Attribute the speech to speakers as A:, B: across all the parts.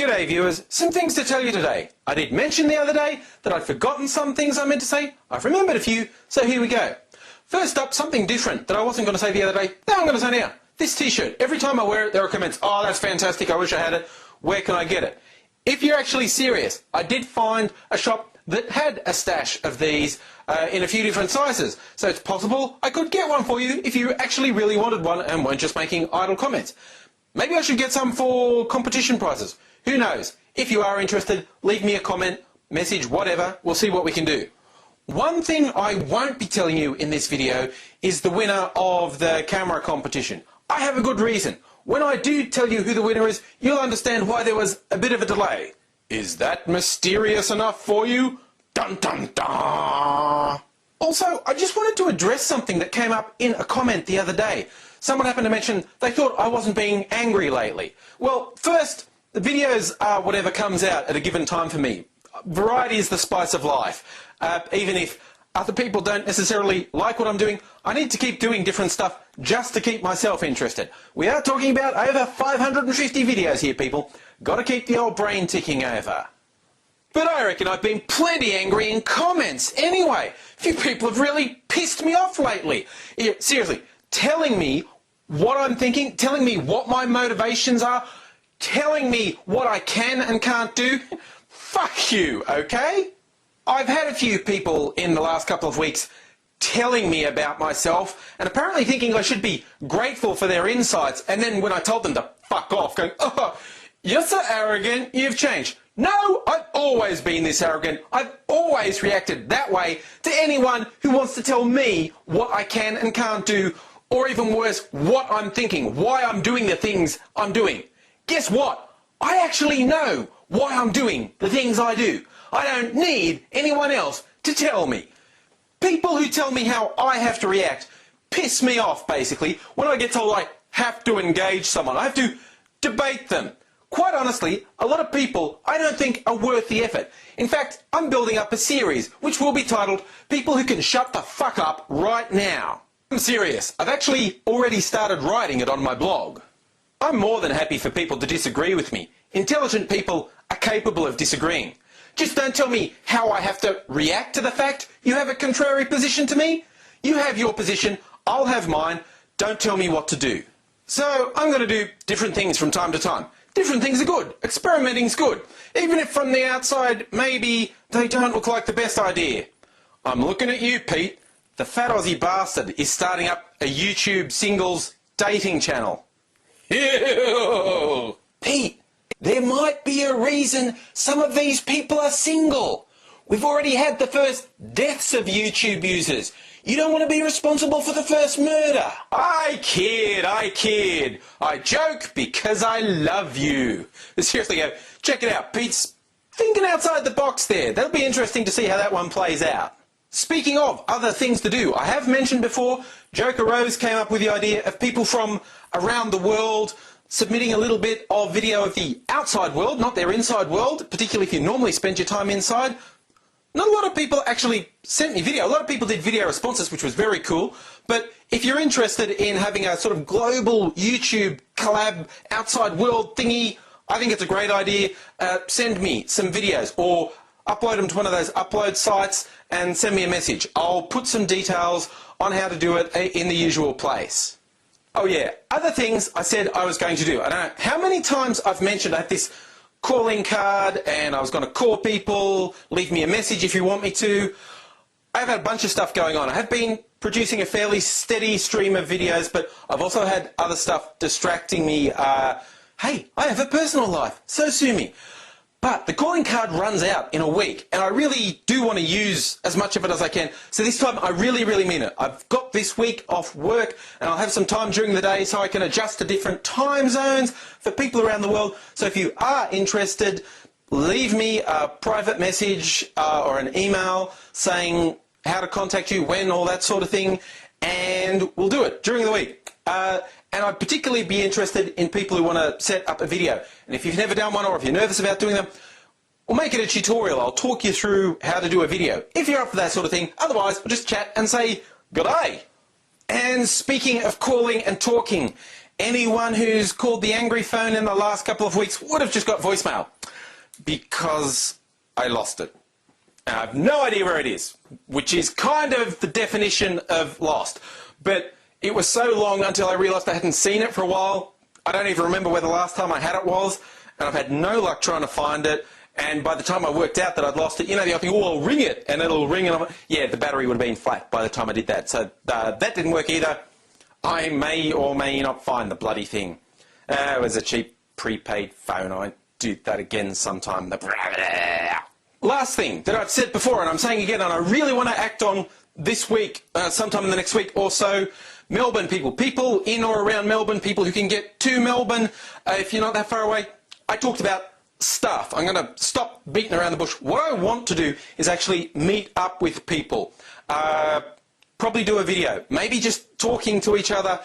A: G'day viewers, some things to tell you today. I did mention the other day that I'd forgotten some things I meant to say. I've remembered a few, so here we go. First up, something different that I wasn't going to say the other day, now I'm going to say now. This t-shirt, every time I wear it there are comments, oh that's fantastic, I wish I had it, where can I get it? If you're actually serious, I did find a shop that had a stash of these in a few different sizes, so it's possible I could get one for you if you actually really wanted one and weren't just making idle comments. Maybe I should get some for competition prizes. Who knows? If you are interested, leave me a comment, message, whatever. We'll see what we can do. One thing I won't be telling you in this video is the winner of the camera competition. I have a good reason. When I do tell you who the winner is, you'll understand why there was a bit of a delay. Is that mysterious enough for you? Dun dun dun! Also, I just wanted to address something that came up in a comment the other day. Someone happened to mention they thought I wasn't being angry lately. Well, first, the videos are whatever comes out at a given time for me. Variety is the spice of life. Even if other people don't necessarily like what I'm doing, I need to keep doing different stuff just to keep myself interested. We are talking about over 550 videos here, people. Got to keep the old brain ticking over. But I reckon I've been plenty angry in comments anyway. A few people have really pissed me off lately. Seriously, telling me what I'm thinking, telling me what my motivations are, telling me what I can and can't do. Fuck you, okay? I've had a few people in the last couple of weeks telling me about myself and apparently thinking I should be grateful for their insights, and then when I told them to fuck off, going, oh, you're so arrogant, you've changed. No, I've always been this arrogant. I've always reacted that way to anyone who wants to tell me what I can and can't do, or even worse, what I'm thinking, why I'm doing the things I'm doing. Guess what? I actually know why I'm doing the things I do. I don't need anyone else to tell me. People who tell me how I have to react piss me off, basically, when I get told I have to engage someone. I have to debate them. Quite honestly, a lot of people I don't think are worth the effort. In fact, I'm building up a series which will be titled People Who Can Shut the Fuck Up Right Now. I'm serious. I've actually already started writing it on my blog. I'm more than happy for people to disagree with me. Intelligent people are capable of disagreeing. Just don't tell me how I have to react to the fact you have a contrary position to me. You have your position, I'll have mine. Don't tell me what to do. So I'm going to do different things from time to time. Different things are good. Experimenting's good. Even if from the outside maybe they don't look like the best idea. I'm looking at you, Pete. The fat Aussie bastard is starting up a YouTube singles dating channel. Ew. Pete, there might be a reason some of these people are single. We've already had the first deaths of YouTube users. You don't want to be responsible for the first murder. I kid. I joke because I love you. Seriously, check it out. Pete's thinking outside the box there. That'll be interesting to see how that one plays out. Speaking of other things to do, I have mentioned before, Joker Rose came up with the idea of people from around the world submitting a little bit of video of the outside world, not their inside world, particularly if you normally spend your time inside. Not a lot of people actually sent me video. A lot of people did video responses, which was very cool. But if you're interested in having a sort of global YouTube collab outside world thingy, I think it's a great idea. Send me some videos or upload them to one of those upload sites and send me a message. I'll put some details on how to do it in the usual place. Oh yeah, other things I said I was going to do. I don't know how many times I've mentioned I have this calling card and I was going to call people, leave me a message if you want me to. I've had a bunch of stuff going on. I have been producing a fairly steady stream of videos, but I've also had other stuff distracting me. Hey, I have a personal life, so sue me. But the calling card runs out in a week, and I really do want to use as much of it as I can. So this time, I really mean it. I've got this week off work, and I'll have some time during the day so I can adjust to different time zones for people around the world. So if you are interested, leave me a private message or an email saying how to contact you, when, all that sort of thing, and we'll do it during the week. And I'd particularly be interested in people who want to set up a video. And if you've never done one or if you're nervous about doing them, we'll make it a tutorial. I'll talk you through how to do a video, if you're up for that sort of thing. Otherwise, we'll just chat and say, g'day. And speaking of calling and talking, Anyone who's called the angry phone in the last couple of weeks would have just got voicemail. Because I lost it. And I have no idea where it is, which is kind of the definition of lost. But it was so long until I realised I hadn't seen it for a while. I don't even remember where the last time I had it was, and I've had no luck trying to find it. And by the time I worked out that I'd lost it, you know, the other thing, oh, I'll ring it, and it'll ring, and yeah, the battery would have been flat by the time I did that. So that didn't work either. I may or may not find the bloody thing. It was a cheap prepaid phone. I do that again sometime. Last thing that I've said before, and I'm saying again, and I really want to act on this week, sometime in the next week or so. Melbourne people in or around Melbourne, people who can get to Melbourne, if you're not that far away. I talked about stuff. I'm going to stop beating around the bush. What I want to do is actually meet up with people. Probably do a video. Maybe just talking to each other,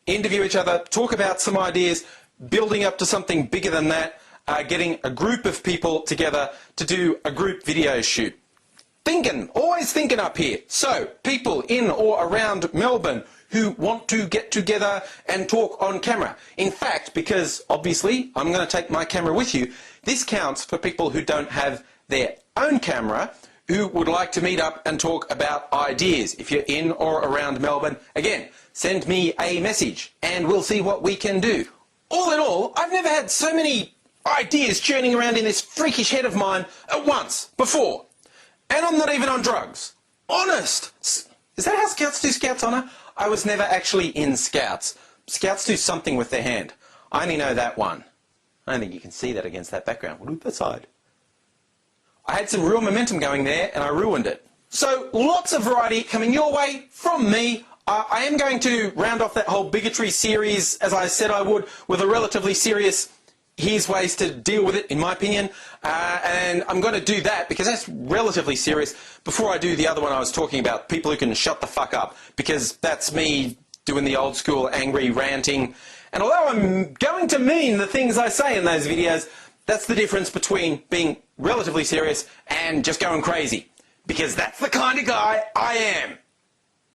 A: interview each other, talk about some ideas, building up to something bigger than that, getting a group of people together to do a group video shoot. Always thinking up here. So, people in or around Melbourne who want to get together and talk on camera. In fact, because obviously I'm going to take my camera with you, this counts for people who don't have their own camera, who would like to meet up and talk about ideas. If you're in or around Melbourne, again, send me a message and we'll see what we can do. All in all, I've never had so many ideas churning around in this freakish head of mine at once before. And I'm not even on drugs. Honest! Is that how Scouts do Scouts Honour? I was never actually in Scouts. Scouts do something with their hand. I only know that one. I don't think you can see that against that background. Look at that side. I had some real momentum going there and I ruined it. So lots of variety coming your way from me. I am going to round off that whole bigotry series, as I said I would, with a relatively serious here's ways to deal with it, in my opinion, and I'm going to do that because that's relatively serious before I do the other one I was talking about, people who can shut the fuck up, because that's me doing the old school angry ranting. And although I'm going to mean the things I say in those videos, that's the difference between being relatively serious and just going crazy, because that's the kind of guy I am.